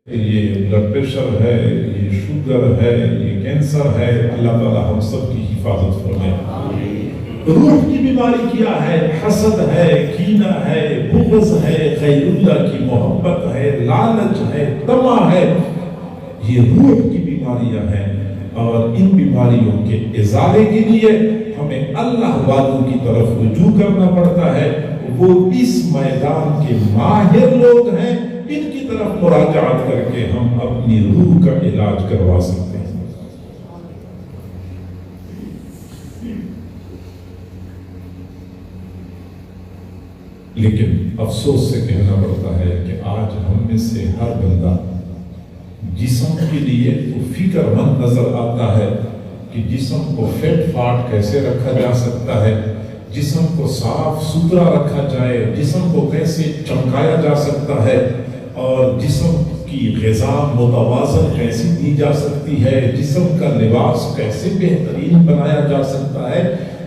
یہ blood pressure ہے، یہ شوگر ہے، یہ کینسر ہے، اللہ تعالی ہم سب کی حفاظت فرمائے۔ روح کی بیماری کیا ہے؟ حسد ہے، کینہ ہے، بغض ہے، غیر اللہ کی محبت ہے، لالچ ہے، طمع ہے۔ یہ روح کی بیماریاں ہیں، اور ان بیماریوں کے ازالے کے لیے ہمیں اللہ والوں کی طرف رجوع کرنا پڑتا ہے۔ وہ اس میدان کے ماہر لوگ ہیں، ان کی طرف مراجعات کر کے ہم اپنی روح کا علاج کروا سکتے ہیں۔ لیکن افسوس سے کہنا پڑتا ہے کہ آج ہم میں سے ہر بندہ جسم کے لیے تو فکر مند نظر آتا ہے کہ جسم کو فٹ فاٹ کیسے رکھا جا سکتا ہے، جسم کو صاف ستھرا رکھا جائے، جسم کو کیسے چمکایا جا سکتا ہے، اور جسم کی غذا متوازن کیسے دی جا سکتی ہے، جسم کا لباس کیسے بہترین بنایا جا سکتا ہے۔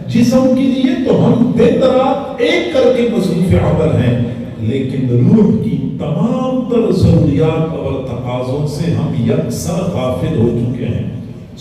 جسم کے لیے تو ہم دن رات ایک کر کے مصروف عمل ہیں، لیکن روح کی تمام تر ضروریات اور تقاضوں سے ہم یکسر غافل ہو چکے ہیں۔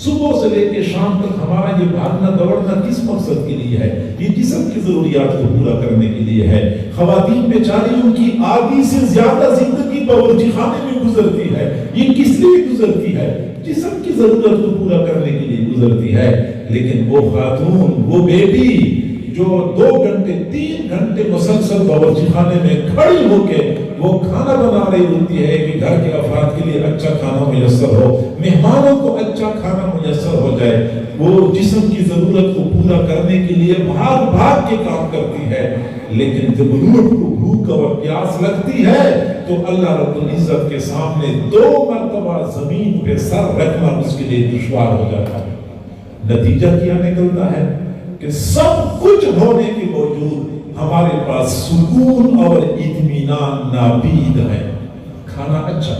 صبح سے لے کے شام تک ہمارا یہ بھاگنا دوڑنا کس مقصد کے لیے ہے؟ یہ جسم کی ضروریات کو پورا کرنے کے لیے ہے۔ خواتین بیچاریوں کی آدھی سے زیادہ زندگی باورچی خانے میں گزرتی ہے۔ یہ کس لیے گزرتی ہے؟ جسم کی ضرورت کو پورا کرنے کے لیے گزرتی ہے۔ لیکن وہ خاتون، وہ بیٹی جو 2 گھنٹے 3 گھنٹے مسلسل باورچی خانے میں کھڑی ہو کے وہ کھانا بنا رہی ہوتی ہے کہ گھر کے افراد کے لیے اچھا کھانا میسر ہو، مہمانوں کو اچھا کھانا میسر ہو جائے، وہ جسم کی ضرورت کو پورا کرنے کے لیے بھاگ بھاگ کے کام کرتی ہے۔ لیکن جب روح کو بھوک اور پیاس لگتی ہے تو اللہ رب العزت کے سامنے 2 مرتبہ زمین پہ سر رکھنا اس کے لیے دشوار ہو جاتا ہے۔ نتیجہ کیا نکلتا ہے کہ سب کچھ ہونے کے باوجود ہمارے پاس سکون اور اطمینان نابید ہے۔ کھانا اچھا،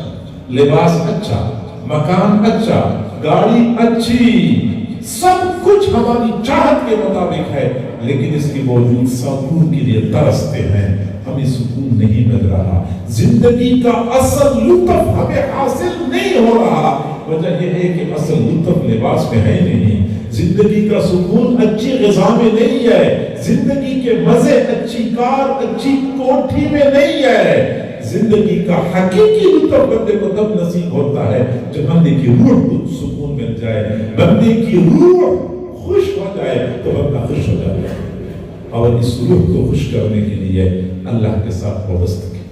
لباس اچھا، مکان اچھا، گاڑی اچھی، سب کچھ ہماری چاہت کے مطابق ہے، لیکن اس کے باوجود سکون کے لیے ترستے ہیں، ہمیں سکون نہیں مل رہا، زندگی کا اصل لطف ہمیں حاصل نہیں ہو رہا۔ وجہ یہ ہے کہ اصل لطف لباس میں ہے نہیں، زندگی کا سکون اچھی غذا میں نہیں ہے، زندگی کے مزے اچھی کار اچھی کوٹھی میں نہیں ہے۔ زندگی کا حقیقی لطف بندے کو تب نصیب ہوتا ہے جب بندے کی روح کو سکون مل جائے، بندے کی روح خوش ہو جائے تو بندہ خوش ہو جائے۔ اور اس روح کو خوش کرنے کے لیے اللہ کے ساتھ وابستگی،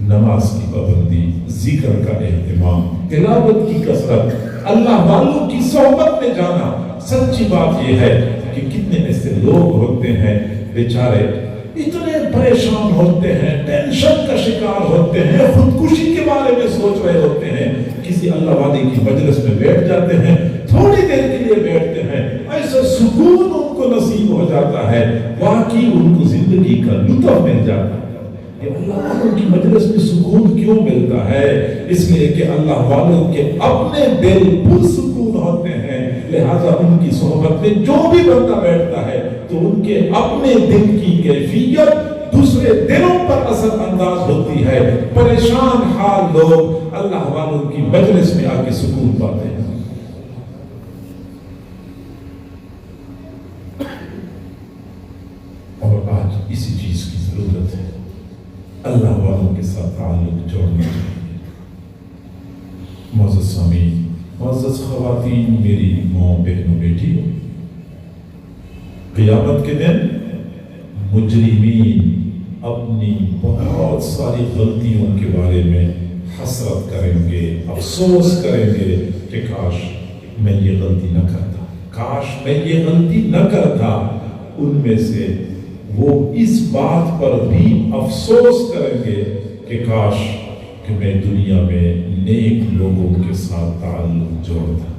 نماز کی پابندی، ذکر کا اہتمام، تلاوت کی کثرت، اللہ والوں کی صحبت میں جانا۔ سچی بات یہ ہے کہ کتنے ایسے لوگ ہوتے ہیں بیچارے اتنے پریشان ہوتے ہیں، ٹینشن کا شکار ہوتے ہیں، خودکشی کے بارے میں سوچ رہے ہوتے ہیں، کسی اللہ والے کی مجلس میں بیٹھ جاتے ہیں، تھوڑی دیر کے لیے بیٹھتے ہیں، ایسا سکون ان کو نصیب ہو جاتا ہے، واقعی ان کو زندگی کا لطف مل جاتا ہے۔ اللہ والوں کی مجلس میں سکون کیوں ملتا ہے؟ اس لیے کہ اللہ والوں کے اپنے دل پرسکون ہوتے ہیں، لہذا ان کی صحبت میں جو بھی بندہ بیٹھتا ہے تو ان کے اپنے دل کی کیفیت دوسرے دلوں پر اثر انداز ہوتی ہے۔ پریشان حال لوگ اللہ والوں کی مجلس میں آ کے سکون پاتے ہیں۔ اور آج اسی چیز کی ضرورت ہے، اللہ والوں کے ساتھ تعلق جوڑنا چاہیے۔ معزز سامعین، معزز خواتین، میری ماں، بہنوں، بیٹیوں، قیامت کے دن مجرمین اپنی بہت ساری غلطیوں کے بارے میں حسرت کریں گے، افسوس کریں گے کہ کاش میں یہ غلطی نہ کرتا، کاش میں یہ غلطی نہ کرتا۔ ان میں سے وہ اس بات پر بھی افسوس کریں گے کہ کاش کہ میں دنیا میں نیک لوگوں کے ساتھ تعلق جوڑتا۔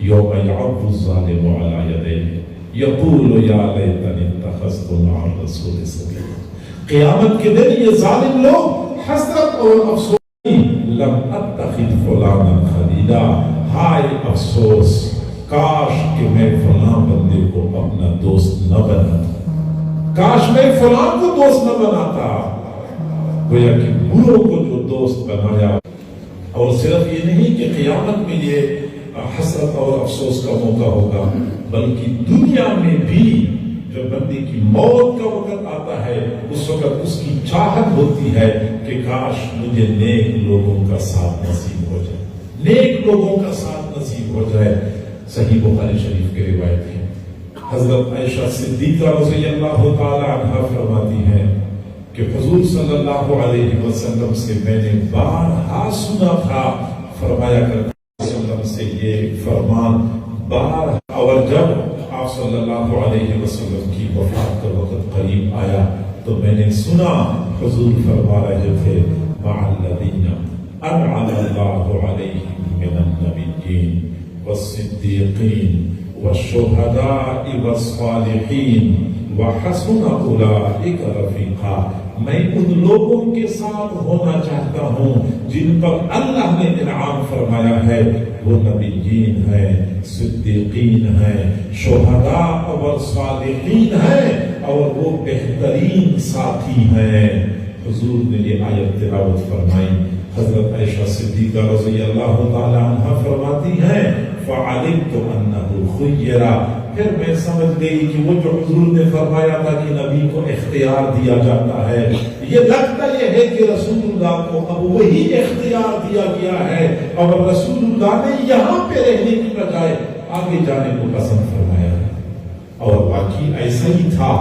یوم یعض الظالم علی یدیہ یقول یا لیتنی اتخذت مع الرسول سبیلا۔ قیامت کے دن یہ ظالم لوگ حسرت اور افسوس، لم اتخذ فلانا خلیلا، ہائے افسوس، کاش کہ میں فلاں بندے کو اپنا دوست نہ بناتا، کاش میں فلاں کو دوست نہ بناتا۔ گویا کہ بروں کو جو دوست بنایا اور صرف یہ نہیں کہ قیامت میں یہ حسرت اور افسوس کا موقع ہوگا، بلکہ دنیا میں بھی جب بندے کی موت کا وقت آتا ہے اس وقت اس کی چاہت ہوتی ہے کہ کاش مجھے نیک لوگوں کا ساتھ نصیب ہو جائے، نیک لوگوں کا ساتھ نصیب ہو جائے۔ صحیح بخاری شریف کی روایت ہے، حضرت عائشہ صدیقہ رضی اللہ تعالی عنہا فرماتی ہے کہ حضور صلی اللہ علیہ وسلم سے میں نے بارہا سنا تھا، فرمایا کرتے وسلم سے یہ فرمان بارہا، اور جب آپ صلی اللہ علیہ وسلم کی وفات کا وقت قریب آیا تو میں نے سنا حضور فرما رہے تھے مع الذین انعم اللہ علیہم من النبیین والصدیقین والشہداء والصالحین وحسن اولئک رفیقا، میں ان لوگوں کے ساتھ ہونا چاہتا ہوں جن پر اللہ نے انعام فرمایا ہے، وہ نبیین ہیں، صدیقین ہیں، شہداء اور صالحین ہیں، اور وہ بہترین ساتھی ہیں۔ حضور نے یہ آیت تلاوت فرمائی، حضرت عائشہ صدیقہ رضی اللہ تعالی عنہا فرماتی ہیں فعلمت انہ خیرا، پھر میں سمجھ گئی کہ وہ جو حضور نے فرمایا تھا کہ نبی کو اختیار دیا جاتا ہے، یہ لگتا یہ ہے کہ رسول اللہ کو اب وہی اختیار دیا گیا ہے، اور رسول اللہ نے یہاں پہ رہنے کی بجائے آگے جانے کو پسند فرمایا ہے۔ اور واقعی ایسا ہی تھا،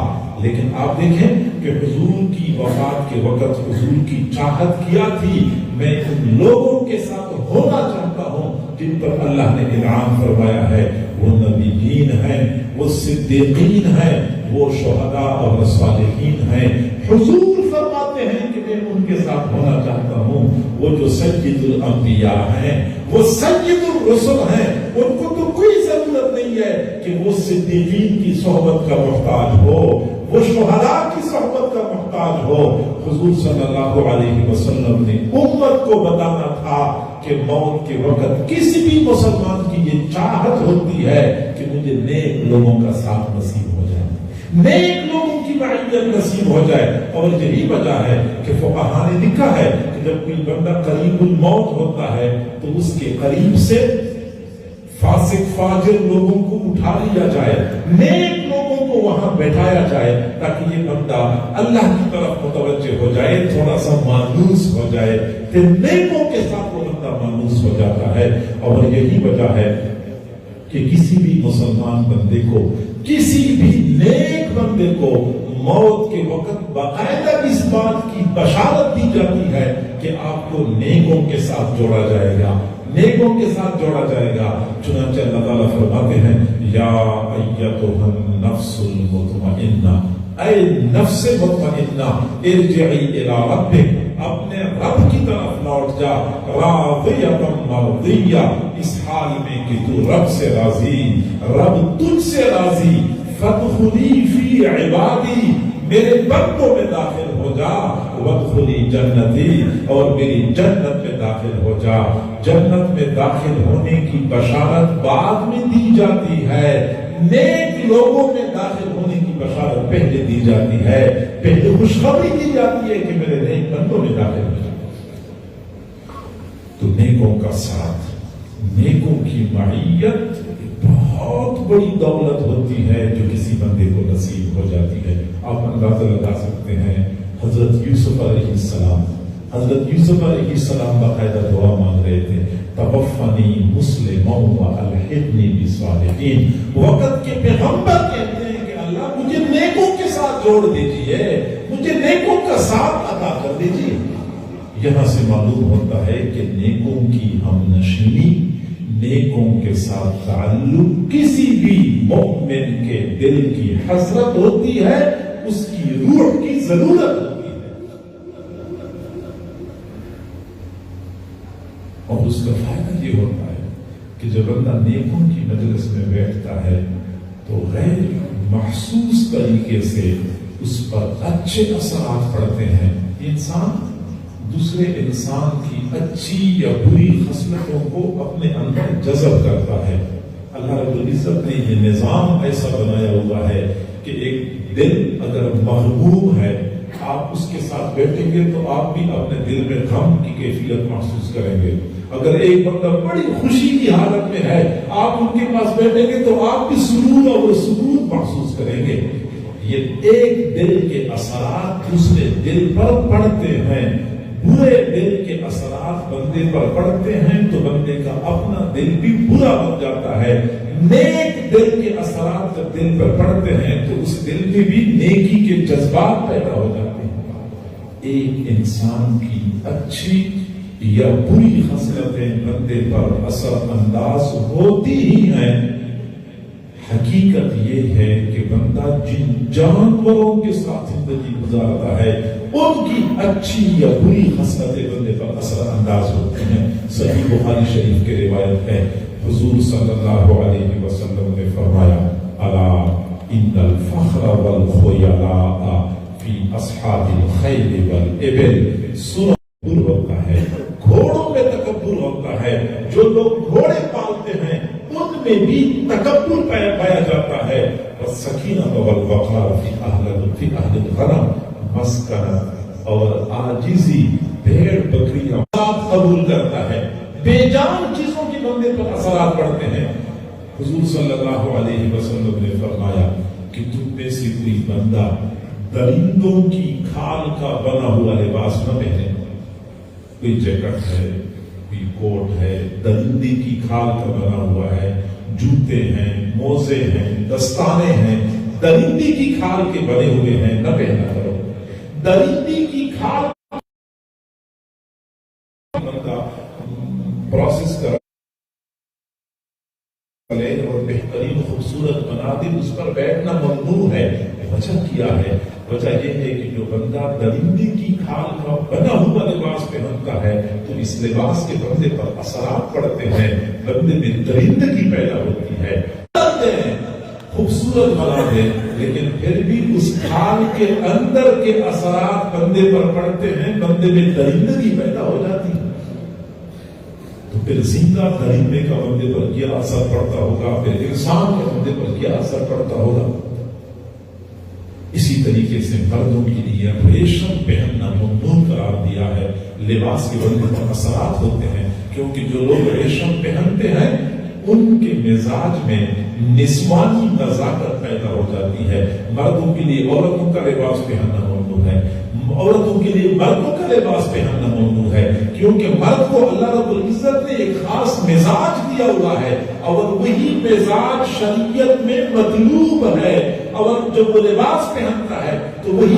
لیکن آپ دیکھیں کہ حضور کی وفات کے وقت حضور کی چاہت کیا تھی، میں ان لوگوں کے ساتھ ہونا چاہتا ہوں جن پر اللہ نے انعام فرمایا ہے، وہ نبیین ہیں، وہ صدیقین ہیں، وہ شہداء اور صالحین ہیں۔ حضور فرماتے ہیں کہ میں ان کے ساتھ ہونا چاہتا ہوں، وہ جو سید الانبیاء ہیں، وہ سید الرسل ہیں، ان کو تو کوئی ضرورت نہیں ہے کہ وہ صدیقین کی صحبت کا محتاج ہو، وہ شہداء کی صحبت کا محتاج ہو۔ حضور صلی اللہ علیہ وسلم نے امت کو بتانا تھا کہ موت کے وقت کسی بھی مسلمان کی یہ چاہت ہوتی ہے کہ مجھے نیک لوگوں کا ساتھ نصیب ہو جائے، نیک لوگوں کی معیت نصیب ہو جائے۔ اور یہی وجہ ہے کہ فقہاء نے لکھا ہے کہ جب کوئی بندہ قریب الموت ہوتا ہے تو اس کے قریب سے فاسق فاجر لوگوں کو اٹھا لیا جائے، نیک لوگوں کو وہاں بیٹھایا جائے، تاکہ یہ بندہ اللہ کی طرف متوجہ ہو جائے، تھوڑا سا مانوس ہو جائے، پھر نیکوں کے ساتھ وہ بندہ مانوس ہو جاتا ہے۔ اور یہی وجہ ہے کہ کسی بھی مسلمان بندے کو، کسی بھی نیک بندے کو موت کے وقت باقاعدہ اس بات کی بشارت دی جاتی ہے کہ آپ کو نیکوں کے ساتھ جوڑا جائے گا، نیکوں کے ساتھ جوڑا جائے گا۔ چنانچہ اللہ تعالیٰ فرماتے ہیں یا ایتھا النفس المطمئنہ، اے نفس مطمئنہ ارجعی الی ربک، اپنے رب کی طرف لوٹ جا، راضیۃ مرضیہ، اس حال میں کہ تو رب سے راضی، رب تجھ سے راضی، فادخلی فی عبادی، میرے بندوں میں داخل ہو جا، وادخلی جنتی، اور میری جنت میں داخل ہو جا۔ جنت میں داخل ہونے کی بشارت بعد میں دی جاتی ہے، نیک لوگوں میں داخل ہونے کی بشارت پہلے دی جاتی ہے، پہلے خوشخبری دی جاتی ہے کہ میرے نیک بندوں میں داخل ہو جا۔ تو نیکوں کا ساتھ، نیکوں کی معیت بہت بڑی دولت ہوتی ہے جو کسی بندے کو نصیب ہو جاتی ہے۔ آپ اندازہ لگا سکتے ہیں حضرت یوسف علیہ السلام، حضرت یوسف علیہ السلام باقاعدہ دعا مانگ رہے تھے، توفنی مسلما والحقنی بالصالحین۔ وقت کے پیغمبر کہتے ہیں کہ اللہ مجھے نیکوں کے ساتھ جوڑ دیجئے، مجھے نیکوں کا ساتھ عطا کر دیجئے۔ یہاں سے معلوم ہوتا ہے کہ نیکوں کی ہم نشینی، نیکوں کے ساتھ تعلق کسی بھی مومن کے دل کی حسرت ہوتی ہے، اس کی روح کی ضرورت ہوتی ہے، اور اس کا فائدہ یہ ہوتا ہے کہ جب بندہ نیکوں کی مجلس میں بیٹھتا ہے تو غیر محسوس طریقے سے اس پر اچھے اثرات پڑتے ہیں۔ انسان دوسرے انسان کی اچھی یا بری خصلتوں کو اپنے اندر جذب کرتا ہے۔ اللہ رب العزت نے یہ نظام ایسا بنایا ہوا ہے کہ ایک دل اگر مغموم ہے، آپ اس کے ساتھ بیٹھیں گے تو آپ بھی اپنے دل میں غم کی کیفیت محسوس کریں گے۔ اگر ایک بندہ بڑی خوشی کی حالت میں ہے، آپ ان کے پاس بیٹھیں گے تو آپ بھی سرور اور سکون محسوس کریں گے۔ یہ ایک دل کے اثرات دوسرے دل پر پڑتے ہیں، برے دل کے اثرات بندے پر پڑتے ہیں تو بندے کا اپنا دل بھی برا بن جاتا ہے۔ نیک دل کے اثرات جب دل پر پڑتے ہیں تو اس دل میں بھی نیکی کے جذبات پیدا ہو جاتے ہیں۔ ایک انسان کی اچھی یا بری خصلتیں بندے پر اثر انداز ہوتی ہی ہیں۔ حقیقت یہ ہے کہ بندہ جن جانوروں کے ساتھ زندگی گزارتا ہے ان کی اچھی یا بری خصلتیں بندے پر اثر انداز ہوتی ہیں۔ صحیح بخاری شریف کی روایت ہے، حضور صلی اللہ علیہ وسلم نے فرمایا، الا ان الفخر والخیلاء فی اصحاب الخیل والابل۔ تکبر ہوتا ہے، گھوڑوں میں تکبر ہوتا ہے، جو لوگ گھوڑے پالتے ہیں ان میں بھی تکبر پایا جاتا ہے۔ والسکینہ والوقار فی اہل الغنم، مسکنت اور عاجزی بھیڑ بکریاں قبول کرتا ہے۔ بے جان چیزوں کی بندے پر اثرات پڑتے ہیں۔ حضور صلی اللہ علیہ وسلم نے فرمایا کہ تم میں سے کوئی بندہ درندوں کی کھال کا بنا ہوا لباس نہ پہنے۔ کوئی جیکٹ ہے، کوئی کوٹ ہے، درندی کی کھال کا بنا ہوا ہے، جوتے ہیں، موزے ہیں، دستانے ہیں، درندی کی کھال کے بنے ہوئے ہیں، نہ پہنا کرو۔ درندی کی کھال پروسیس کر اور بہترین خوبصورت بنا دی، اس پر بیٹھنا ممنوع ہے۔ وجہ کیا ہے؟ وجہ یہ ہے کہ جو بندہ درندی کی کھال کا بنا ہوا لباس پہنتا ہے تو اس لباس کے بندے پر اثرات پڑتے ہیں، بندے میں درندگی پیدا ہوتی ہے۔ خوبصورت بنا دے لیکن پھر بھی اس کھال کے اندر کے اثرات بندے پر پڑتے ہیں، بندے میں درندگی پیدا ہو جاتی ہے۔ تو پھر زندہ درندے کا بندے پر کیا اثر پڑتا ہوگا، پھر انسان کے بندے پر کیا اثر پڑتا ہوگا۔ اسی طریقے سے مردوں کے لیے ریشم پہننا ممنوع قرار دیا ہے۔ لباس کے بندے پر اثرات ہوتے ہیں کیونکہ جو لوگ ریشم پہنتے ہیں ان کے مزاج میں نسوانی نزاکت پیدا ہو جاتی ہے۔ مردوں کے لیے عورتوں کا لباس پہننا ممنوع ہے، عورتوں کے لیے مردوں کا لباس پہننا ممنوع ہے، کیونکہ مرد کو اللہ رب العزت نے ایک خاص مزاج دیا ہوا ہے اور وہی مزاج شریعت میں مطلوب ہے، اور جب وہ لباس پہنتا ہے تو وہی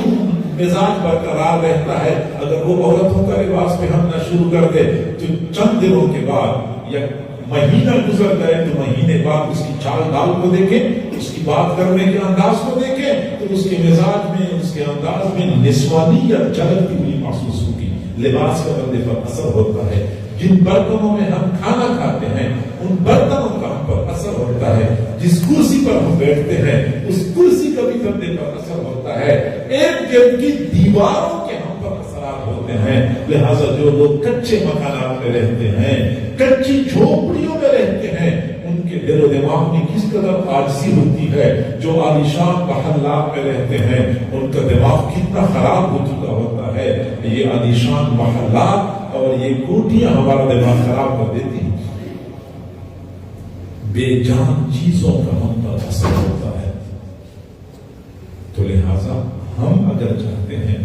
مزاج برقرار رہتا ہے۔ اگر وہ عورتوں کا لباس پہننا شروع کر دے تو چند دنوں کے بعد یا مہینہ گزر گئے تو مہینے بعد اس کی چال ڈال کو دیکھیں، اس کی بات کرنے کے انداز کو دیکھیں تو اس کے مزاج میں، اس کے انداز میں نسوانیت جھلکتی ہوئی محسوس ہوگی۔ لباس کا بندے پر اثر ہوتا ہے۔ جن برتنوں میں ہم کھانا کھاتے ہیں ان برتنوں کا ہم پر اثر ہوتا ہے۔ جس کرسی پر ہم بیٹھتے ہیں اس کرسی کا بھی بندے پر اثر ہوتا ہے۔ ایک گھر کی دیواروں کے ہم پر اثرات ہوتے ہیں۔ لہذا جو لوگ کچے مکانات میں رہتے ہیں، کچی جھوپڑیوں میں رہتے ہیں، ان کے دل و دماغ میں کس قدر عاجزی ہوتی ہے۔ جو عالیشان محلات میں رہتے ہیں ان کا دماغ کتنا خراب ہو چکا ہوتا ہے۔ یہ عالیشان محلات اور یہ کوٹیاں ہمارا دماغ خراب کر دیتی ہیں۔ بے جان چیزوں کا ہم پر اثر ہوتا ہے۔ تو لہذا ہم اگر چاہتے ہیں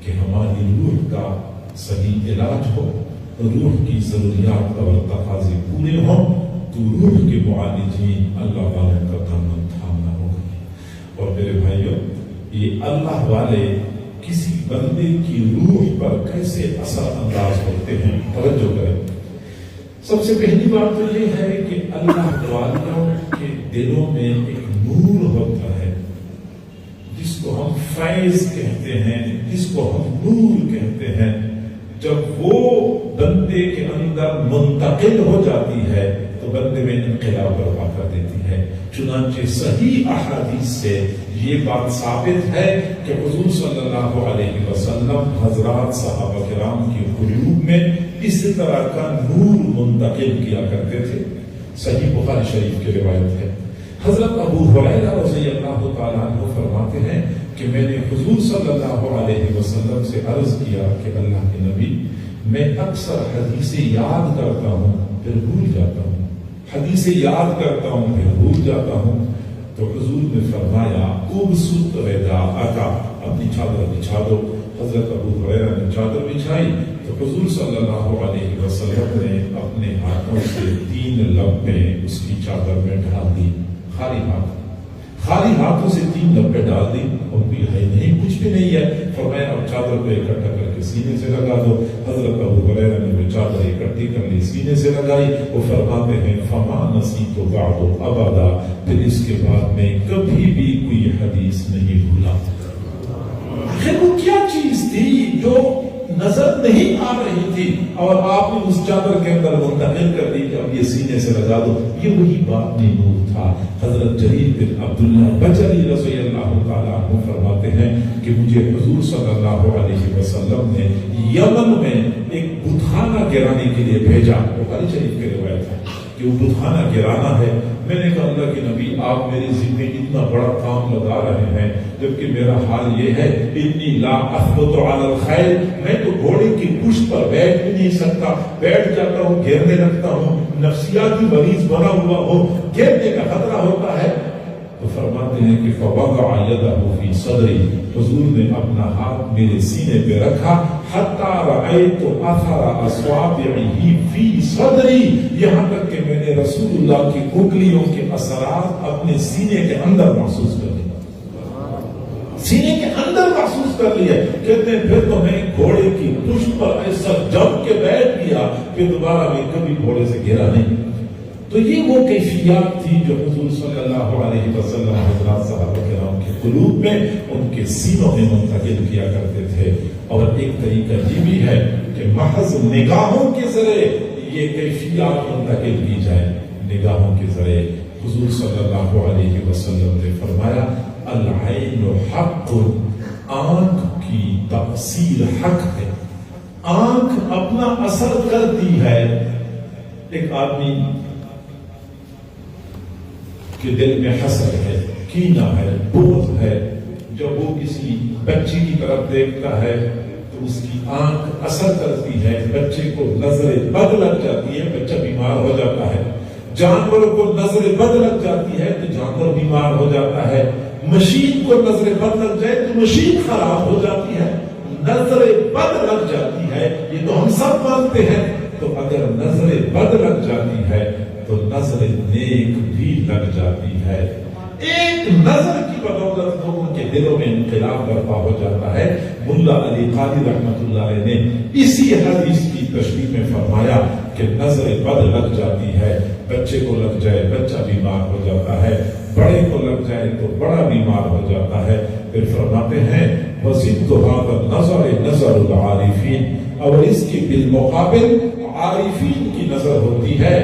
کہ ہماری روح کا صحیح علاج ہو، روح کی ضروریات اور تقاضے پورے ہوں، تو روح کے معالجین اللہ والوں کا دامن تھامنا ہوگا۔ اور میرے بھائیوں، یہ اللہ والے کسی بندے کی روح پر کیسے اثر انداز ہوتے ہیں، توجہ کریں۔ سب سے پہلی بات تو یہ ہے کہ اللہ والوں کے دلوں میں ایک نور ہوتا ہے جس کو ہم فیض کہتے ہیں، جس کو ہم نور کہتے ہیں۔ جب وہ بندے کے اندر منتقل ہو جاتی ہے تو بندے میں انقلاب برپا کر دیتی ہے۔ چنانچہ صحیح احادیث سے یہ بات ثابت ہے کہ حضور صلی اللہ علیہ وسلم حضرات صحابہ کرام کی قلوب میں اس طرح کا نور منتقل کیا کرتے تھے۔ صحیح بخاری شریف کی روایت ہے۔ حضرت ابو ہریرہ رضی اللہ تعالیٰ عنہ فرماتے ہیں کہ میں نے حضور صلی اللہ علیہ وسلم سے عرض کیا کہ اللہ کے نبی، میں اکثر حدیث یاد کرتا ہوں پھر بھول جاتا ہوں، حدیث یاد کرتا ہوں پھر بھول جاتا ہوں۔ تو حضور نے فرمایا ابسط رداءک، اپنی چادر بچھا دو۔ حضرت ابو ہریرہ نے چادر بچھائی تو حضور صلی اللہ علیہ وسلم نے اپنے ہاتھوں سے 3 لپٹیں اس کی چادر میں ڈال دی، خالی ہاتھوں سے 3 لپٹیں ڈال دی، اور بھی ہے نہیں، کچھ بھی نہیں ہے۔ فرمایا اب چادر کو اکٹھا کر کے سینے سے لگا دو۔ حضرت ابو ہریرہ نے وہ چادر اکٹھی کر لی، سینے سے لگائی۔ وہ فرماتے ہیں فما نسیت بعد ابدا، پھر اس کے بعد میں کبھی بھی کوئی حدیث نہیں بھولا۔ آخر وہ کیا چیز تھی جو نظر نہیں آ رہی تھی اور آپ نے اس چادر کے اندر منتقل کر دی کہ اب یہ سینے سے لگا دو؟ یہ وہی بات نور تھا۔ حضرت جریر بن عبداللہ بجلی رضی اللہ تعالیٰ عنہ فرماتے ہیں کہ مجھے حضور صلی اللہ علیہ وسلم نے یمن میں ایک بتخانہ گرانے کے لیے بھیجا۔ بخاری شریف کی روایت ہے کہ وہ بتخانہ گرانا ہے۔ میں نے کہا اللہ کے نبی آپ میری ذمہ اتنا بڑا کام لگا رہے ہیں جبکہ میرا حال یہ ہے انی لا اثبت علی الخیل، میں تو گھوڑے کی پشت پر بیٹھ بھی نہیں سکتا، بیٹھ جاتا ہوں گھیرنے لگتا ہوں، نفسیاتی مریض بنا ہوا ہو، گھیرنے کا خطرہ ہوتا ہے۔ تو فرماتے ہیں کہ فوضع یدہ فی صدری، حضور نے اپنا ہاتھ میرے سینے پہ رکھا، حتی رأیت اثر اصوابعہ فی صدری، یہاں تک کہ میں نے رسول اللہ کی انگلیوں کے اثرات اپنے سینے کے اندر محسوس کر لیے، سینے کے اندر محسوس کر لیے۔ کہتے ہیں پھر تو میں گھوڑے کی پشت پر ایسا جم کے بیٹھ گیا کہ دوبارہ میں کبھی گھوڑے سے گرا نہیں۔ تو یہ وہ کیفیات تھی جو حضور صلی اللہ علیہ وسلم حضرات صحابہ کرام کے قلوب میں، ان کے سینوں میں منتقل کیا کرتے تھے۔ اور ایک طریقہ یہ بھی ہے کہ محض نگاہوں کے ذریعے یہ کیفیات منتقل کی جائے، نگاہوں کے ذریعے۔ حضور صلی اللہ علیہ وسلم نے فرمایا العین حق، آنکھ کی تاثیر حق ہے، آنکھ اپنا اثر کرتی ہے۔ ایک آدمی کہ دل میں حسد ہے، کینہ ہے، بغض ہے، جب وہ کسی بچے کی طرف دیکھتا ہے تو اس کی آنکھ اثر کرتی ہے، بچے کو نظر بد لگ جاتی ہے، بچہ بیمار ہو جاتا ہے۔ جانوروں کو نظر بد لگ جاتی ہے تو جانور بیمار ہو جاتا ہے۔ مشین کو نظر بد لگ جائے تو مشین خراب ہو جاتی ہے۔ نظر بد لگ جاتی ہے، یہ تو ہم سب مانتے ہیں۔ تو اگر نظر بد لگ جاتی ہے تو نظر نیک بھی لگ جاتی ہے۔ ایک نظر کی بدولت لوگوں کے دلوں میں انقلاب برپا ہو جاتا ہے۔ ملا علی قاری رحمۃ اللہ علیہ نے اسی حدیث کی تشریح میں فرمایا کہ نظر بد لگ جاتی ہے، بچے کو لگ جائے بچہ بیمار ہو جاتا ہے، بڑے کو لگ جائے تو بڑا بیمار ہو جاتا ہے۔ پھر فرماتے ہیں وَزِدْتُ هَذَا النَّظَرِ نَظَرُ الْعَارِفِينَ، اور اس کی بالمقابل عارفین کی نظر ہوتی ہے۔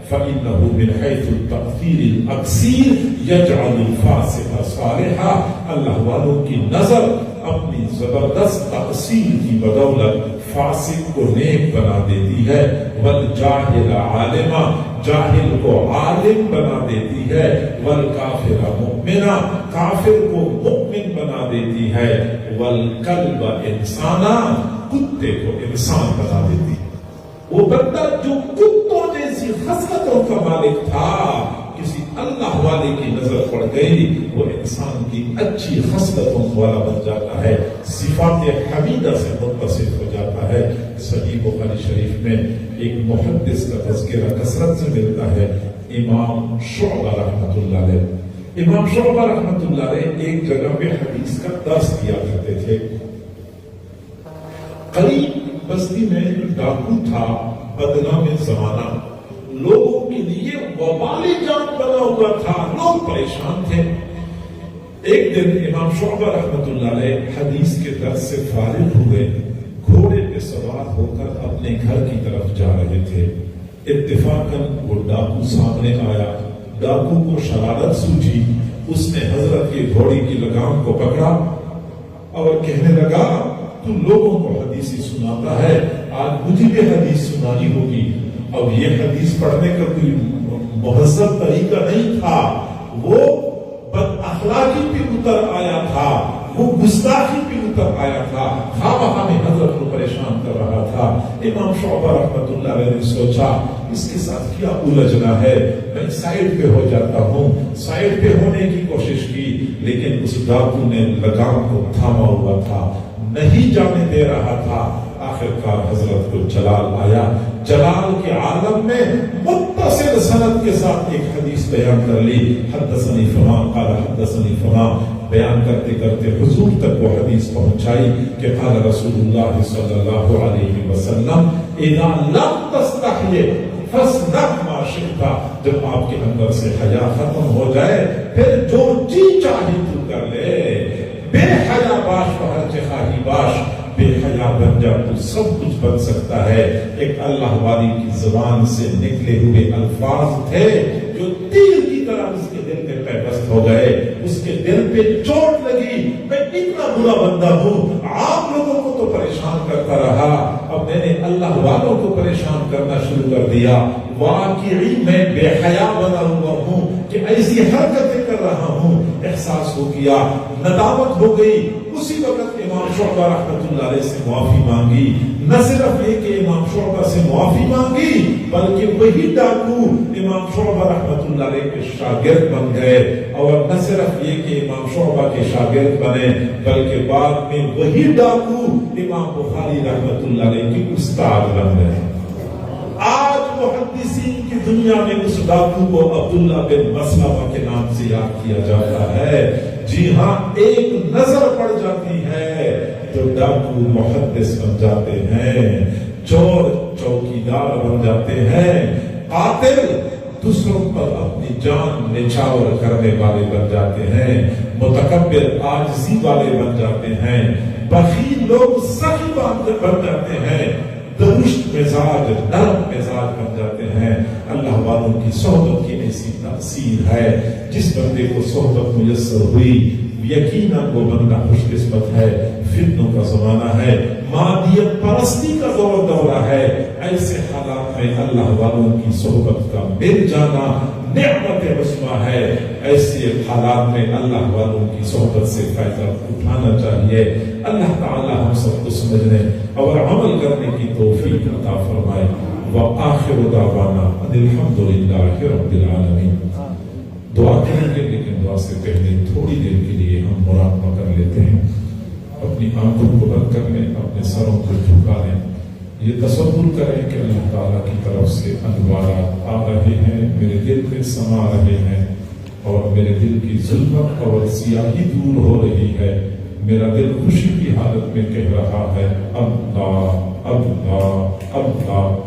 فَإِنَّهُ مِنْ حَيْثُ التَّأْثِيرِ الْأَكْثِيرِ يَجْعَلُ الْفَاسِقَ صَالِحًا، اللہ والوں کی نظر اپنی زبردست تأثیر کی بدولت فاسق کو نیک بنا دیتی ہے، وَالْجَاهِلَ عَالِمًا، جاہل کو عالم بنا دیتی ہے، وَالْكَافِرَ مُؤْمِنًا، کافر کو مؤمن بنا دیتی ہے، وَالْكَلْبَ إِنسَانًا، کتے کو انسان بنا دیتی ہے۔ وہ بندہ جو کتوں جیسی خصلتوں کا مالک تھا، کسی اللہ والے کی نظر پڑ گئی، وہ انسان کی اچھی خصلتوں والا بن جاتا ہے، صفات حمیدہ سے متصف ہو جاتا ہے۔ صحیح بخاری شریف میں ایک محدث کا تذکرہ کثرت سے ملتا ہے، امام شعبہ رحمۃ اللہ علیہ۔ امام شعبہ رحمۃ اللہ علیہ ایک جگہ پہ حدیث کا درس دیا کرتے تھے۔ قریب بستی میں ڈاکو تھا، بدنام زمانہ، لوگوں کے لیے وبال جان بنا ہوا تھا، لوگ پریشان تھے۔ ایک دن امام شعبہ رحمۃ اللہ علیہ حدیث کے درس سے فارغ ہوئے، گھوڑے پہ سوار ہو کر اپنے گھر کی طرف جا رہے تھے۔ اتفاقاً وہ ڈاکو سامنے آیا، ڈاکو کو شرارت سوجی، اس نے حضرت کے گھوڑے کی لگام کو پکڑا اور کہنے لگا تو لوگوں کو حدیث سناتا ہے، آج مجھے بھی حدیث سنانی ہوگی۔ اب یہ حدیث پڑھنے کا کوئی مہذب طریقہ نہیں تھا، وہ بد اخلاقی پہ اتر آیا تھا۔ وہ گستاخی پہ اتر آیا تھا، خواہ میں حضرت کو پریشان کر رہا تھا۔ امام شعبہ رحمۃ اللہ علیہ نے سوچا اس کے ساتھ کیا الجھنا ہے، میں سائڈ پہ ہو جاتا ہوں۔ سائڈ پہ ہونے کی کوشش کی لیکن اس ڈاکو نے لگام کو تھاما ہوا تھا، نہیں جانے دے رہا تھا۔ آخرکار حضرت کو جلال آیا، جلال کے عالم میں متصل سند کے ساتھ ایک حدیث بیان کر لی، حدثنی فلاں قال حدثنی فلاں، بیان کرتے کرتے حضور تک وہ حدیث پہنچائی کہ قال رسول اللہ صلی اللہ علیہ وسلم اذا لم تستحی فاصنع ما شئت، جب آپ کے اندر سے حیا ختم ہو جائے پھر جو جی چاہے تو کر لے، بے حیا باش بہر خواہی باش، بے حیا بن جا تو سب کچھ بن سکتا ہے۔ ایک اللہ والی کی زبان سے نکلے ہوئے الفاظ تھے جو تیر کی طرح اس کے دل پہ پیوست ہو گئے، اس کے دل پہ چوٹ لگی، میں اتنا برا بندہ ہوں، عام لوگوں کو تو پریشان کرتا رہا، اب میں نے اللہ والوں کو پریشان کرنا شروع کر دیا، واقعی میں بے حیا بنا ہوا ہوں کہ ایسی حرکتیں کر رہا ہوں۔ احساس ہو گیا، ندامت ہو گئی، اسی وقت امام شعبہ رحمۃ اللہ علیہ سے معافی مانگی۔ نہ صرف یہ کہ امام شعبہ سے معافی مانگی بلکہ وہی ڈاکو امام شعبہ رحمۃ اللہ علیہ کے شاگرد بن گئے، اور نہ صرف یہ کہ امام شعبہ کے شاگرد بنے بلکہ بعد میں وہی ڈاکو امام بخاری رحمۃ اللہ علیہ کے استاد بن گئے۔ آج محدثین کی دنیا میں اس ڈاکو کو عبداللہ بن مسلمہ کے نام سے یاد کیا جاتا ہے۔ جی ہاں، ایک نظر پڑ جاتی ہے تو ڈاکو محدث بن جاتے ہیں، چور چوکیدار بن جاتے ہیں، قاتل دوسروں پر اپنی جان نچھاور کرنے والے بن جاتے ہیں، متکبر عاجزی والے بن جاتے ہیں، بخیل لوگ سخی بن جاتے ہیں، درشت مزاج نرم مزاج بن جاتے ہیں۔ اللہ والوں کی صحبت کی ایسی تاثیر ہے، جس بندے کو صحبت میسر ہوئی یقیناً وہ بندہ خوش قسمت ہے۔ فتنوں کا زمانہ ہے، مادیت پرستی کا دورہ ہے، ایسے حالات میں اللہ والوں کی صحبت کا مل جانا نعمت عظمیٰ ہے۔ ایسے حالات میں اللہ والوں کی صحبت سے فائدہ اٹھانا چاہیے۔ اللہ تعالی ہم سب کو سمجھنے اور عمل کرنے کی توفیق عطا فرمائے۔ وآخر دعوانا ان الحمد للہ رب العالمین۔ دعا کریں گے لیکن دعا سے پہلے تھوڑی دیر کے لیے ہم مراقبہ کر لیتے ہیں، اپنی آنکھوں کو بند کر لیں، اپنے سروں کو جھکا لیں، یہ تصور کریں کہ اللہ تعالیٰ کی طرف سے انوارات آ رہے ہیں، میرے دل پہ سما رہے ہیں، اور میرے دل کی ظلمت اور سیاہی دور ہو رہی ہے۔ میرا دل خوشی کی حالت میں کہہ رہا ہے اللہ اللہ اللہ۔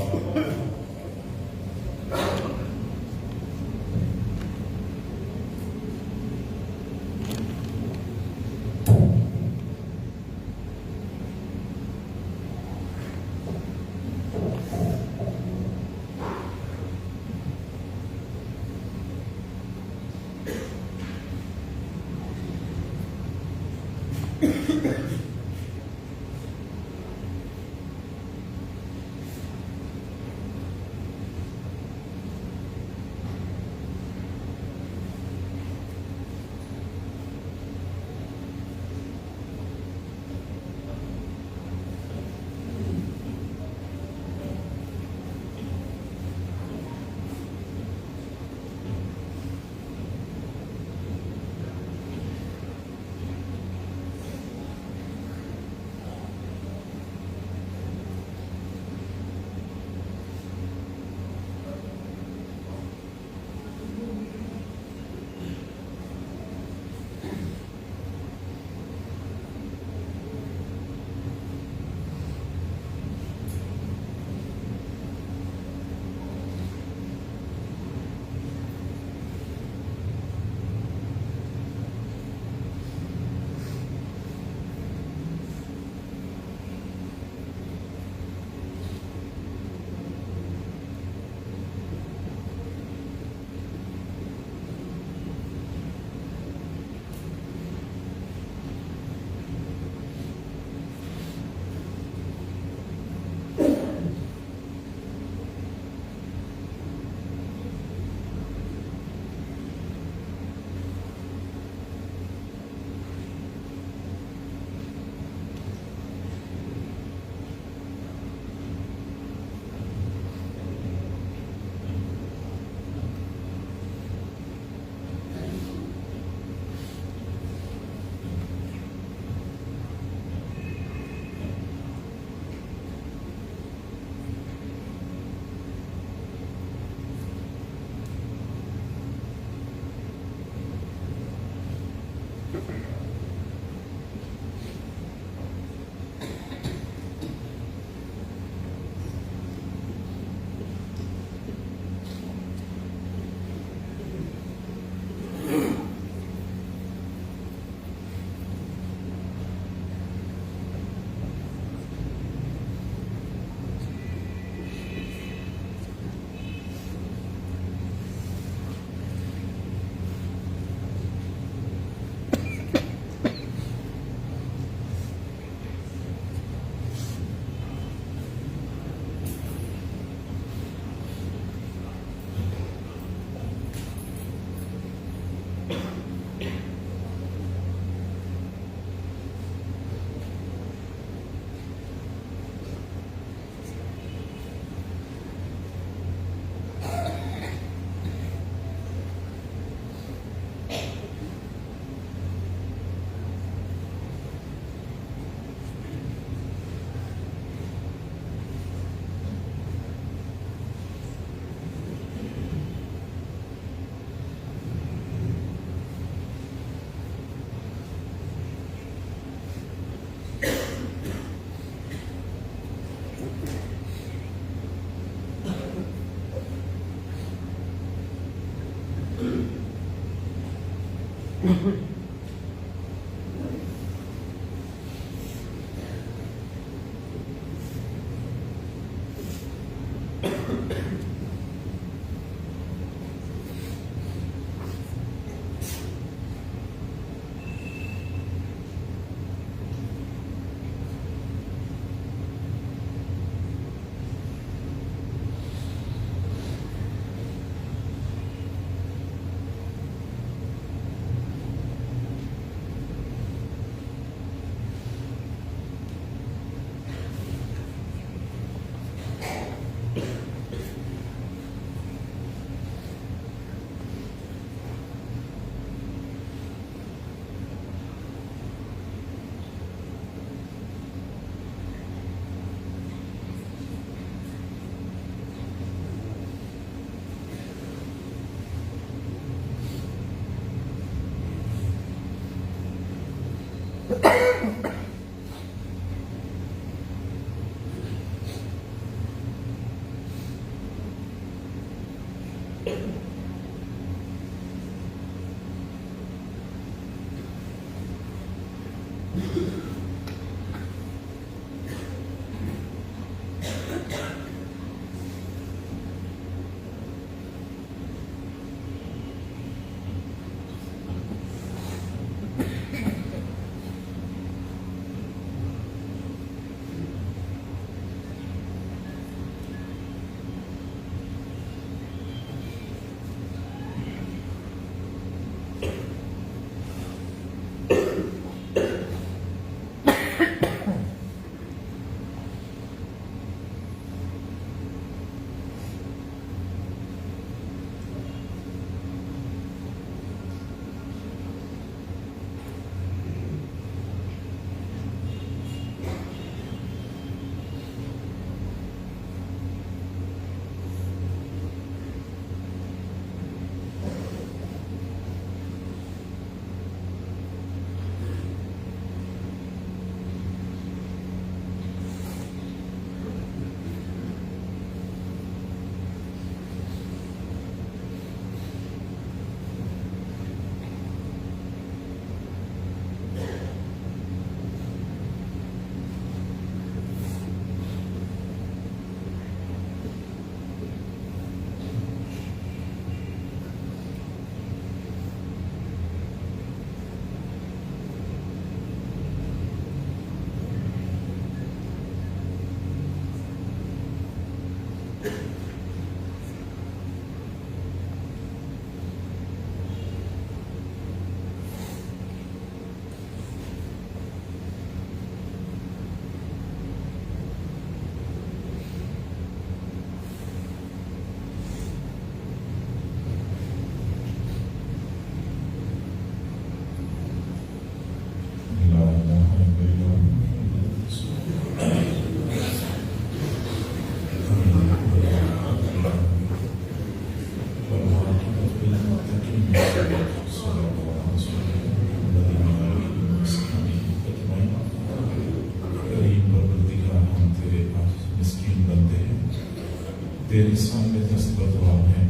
تیرے سامنے دستبردار ہیں،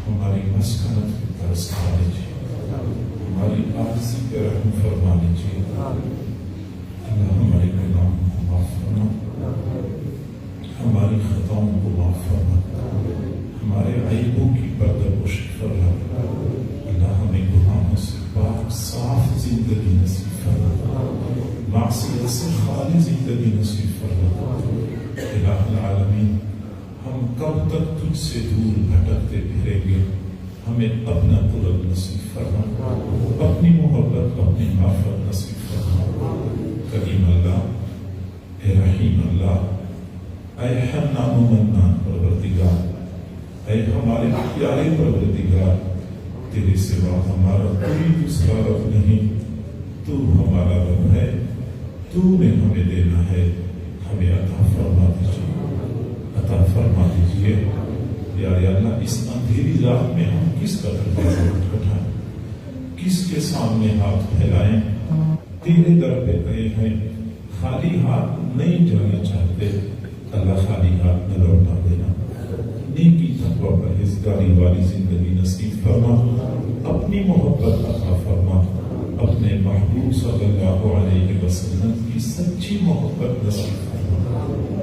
ہماری مسکنت پہ ترس کھا لیجیے، ہماری عاجزی پہ رحم فرما لیجیے۔ اللہ ہمارے گناہوں کو معاف فرما، ہماری خطاؤں کو معاف فرما، ہمارے عیبوں کی پردہ پوشی فرما۔ اللہ ہمیں گناہوں سے پاک صاف زندگی نصیب فرما، معصیت سے خالی زندگی نصیب فرما۔ الہ العالمین، ہم کب تک تجھ سے دور بھٹکتے پھریں گے؟ ہمیں اپنا طلب نصیب فرما، اپنی محبت، اپنی معرفت نصیب فرما۔ کریم اللہ، اے رحیم اللہ، اے حنان و منان پروردگار، اے ہمارے پیارے پروردگار، تیرے سوا ہمارا کوئی دوسرا رب نہیں، تو ہمارا رب ہے، تو نے ہمیں دینا ہے، ہمیں عطا فرما دیجیے، عطا فرما دیجیے۔ یا اللہ، اس اندھیری رات میں ہم کس قدر ضرورت اٹھائیں، کس کے سامنے ہاتھ پھیلائیں؟ تیرے در پہ گئے ہیں، خالی ہاتھ نہیں جانا چاہتے۔ اللہ خالی ہاتھ نہ لوٹا دینا، نیکی تقویٰ پرہیزگاری والی زندگی نصیب فرما۔ اپنی محبت عطا فرما، اپنے محبوب صلی اللہ علیہ وسلم کی سچی محبت نصیب فرما۔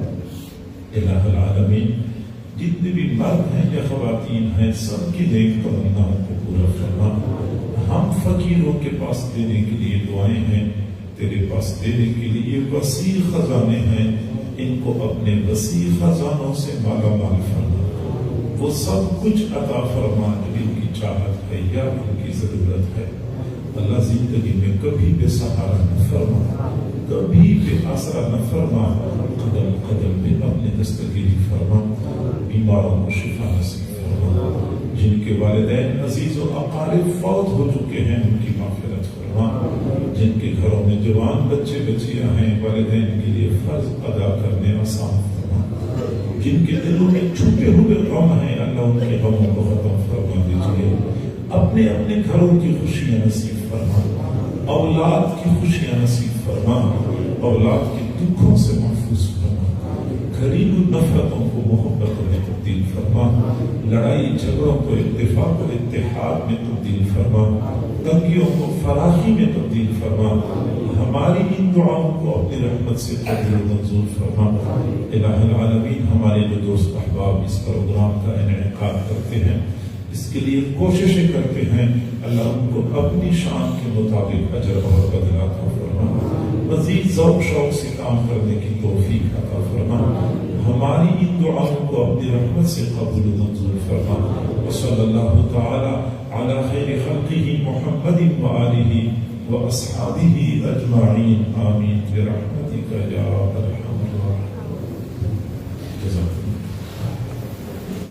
الہ العالمین، جتنے بھی مرد ہیں یا خواتین ہیں، سب کی نیک تمناؤں کو پورا فرما۔ ہم فقیروں کے پاس دینے کے لیے دعائیں ہیں، تیرے پاس دینے کے لیے وسیع خزانے ہیں، ان کو اپنے وسیع خزانوں سے مالا مال فرما۔ وہ سب کچھ عطا فرما جو ان کی چاہت ہے یا ان کی ضرورت ہے۔ اللہ زندگی میں کبھی بے سہارا نہ فرما، کبھی بے آسرا نہ فرما، قدم قدم میں اپنے دستگیری فرما۔ بیماروں کو شفا نصیب فرما، جن کے والدین عزیز و اقارب فوت ہو چکے ہیں ان کی مغفرت فرما، جن کے گھروں میں جوان بچے بچیاں ہیں والدین کے لیے فرض ادا کرنے آسان فرما، جن کے دلوں میں چھپے ہوئے غم ہیں اللہ ان کے غموں کو ختم فرما دیجیے۔ اپنے اپنے گھروں کی خوشیاں نصیب فرما، اولاد کی خوشیاں نصیب فرما، اولاد کے دکھوں سے محفوظ فرما، گھریلو نفرتوں کو محبتوں میں تبدیل فرما، لڑائی جھگڑوں کو اتفاق و اتحاد میں تبدیل فرما، تنگیوں کو فراخی میں تبدیل فرما۔ ہماری ان دعاؤں کو اپنی رحمت سے قبول و منظور فرما۔ الہ العالمین، ہمارے جو دوست احباب اس پروگرام کا انعقاد کرتے ہیں، اس کے لیے کوششیں کرتے ہیں، اللہ ان کو اپنی شان کے مطابق اجر اور بدلہ عطا فرما، مزید ذوق شوق سے کام کرنے کی توفیق عطا فرما۔ ہماری ان دعاؤں کو اپنی رحمت سے قبول و منظور فرما۔ وصلی اللہ تعالی علی خیر خلقہ محمد وآلہ واصحابہ اجمعین، آمین برحمتک یا ارحم الراحمین۔